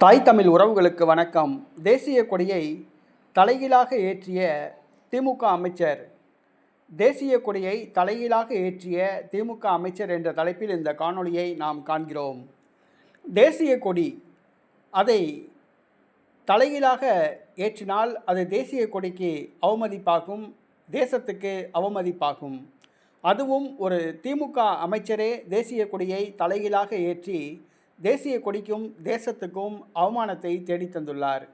தாய் தமிழ் உறவுகளுக்கு வணக்கம். தேசிய கொடியை தலைகீழாக ஏற்றிய திமுக அமைச்சர். தேசிய கொடியை தலைகீழாக ஏற்றிய திமுக அமைச்சர் என்ற தலைப்பில் இந்த காணொளியை நாம் காண்கிறோம். தேசிய கொடி அதை தலைகீழாக ஏற்றினால் அது தேசிய கொடிக்கு அவமதிப்பாகும், தேசத்துக்கு அவமதிப்பாகும். அதுவும் ஒரு திமுக அமைச்சரே தேசிய கொடியை தலைகீழாக ஏற்றி தேசிய கொடிக்கும் தேசத்துக்கும் அவமானத்தை தேடித்தந்துள்ளார்.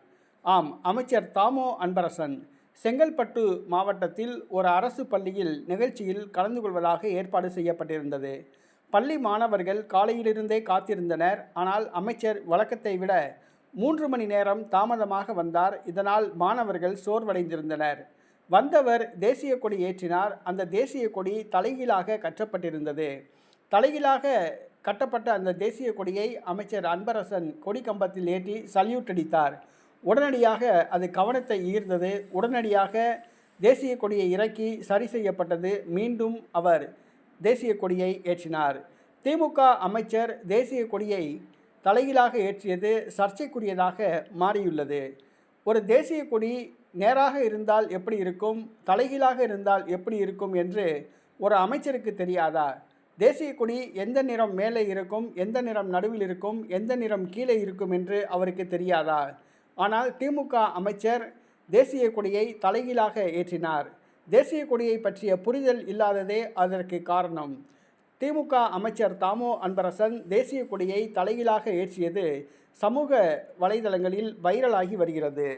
ஆம், அமைச்சர் தாமோ அன்பரசன் செங்கல்பட்டு மாவட்டத்தில் ஒரு அரசு பள்ளியில் நிகழ்ச்சியில் கலந்து கொள்வதாக ஏற்பாடு செய்யப்பட்டிருந்தது. பள்ளி மாணவர்கள் காலையிலிருந்தே காத்திருந்தனர். ஆனால் அமைச்சர் வழக்கத்தை விட 3 மணி நேரம் தாமதமாக வந்தார். இதனால் மாணவர்கள் சோர்வடைந்திருந்தனர். வந்தவர் தேசிய கொடி ஏற்றினார். அந்த தேசிய கொடி தலைகீழாக கட்டப்பட்டிருந்தது. தலைகீழாக கட்டப்பட்ட அந்த தேசிய கொடியை அமைச்சர் அன்பரசன் கொடி கம்பத்தில் ஏற்றி சல்யூட் அடித்தார். உடனடியாக அது கவனத்தை ஈர்த்தது. உடனடியாக தேசிய கொடியை இறக்கி சரி செய்யப்பட்டது. மீண்டும் அவர் தேசிய கொடியை ஏற்றினார். திமுக அமைச்சர் தேசிய கொடியை தலைகீழாக ஏற்றியது சர்ச்சைக்குரியதாக மாறியுள்ளது. ஒரு தேசிய கொடி நேராக இருந்தால் எப்படி இருக்கும், தலைகீழாக இருந்தால் எப்படி இருக்கும் என்று ஒரு அமைச்சருக்கு தெரியாதா? தேசிய கொடி எந்த நிறம் மேலே இருக்கும், எந்த நிறம் நடுவில் இருக்கும், எந்த நிறம் கீழே இருக்கும் என்று அவருக்கு தெரியாதா? ஆனால் திமுக அமைச்சர் தேசிய கொடியை தலைகீழாக ஏற்றினார். தேசிய கொடியை பற்றிய புரிதல் இல்லாததே அதற்கு காரணம். திமுக அமைச்சர் தாமோ அன்பரசன் தேசிய கொடியை தலைகீழாக ஏற்றியது சமூக வலைதளங்களில் வைரலாகி வருகிறது.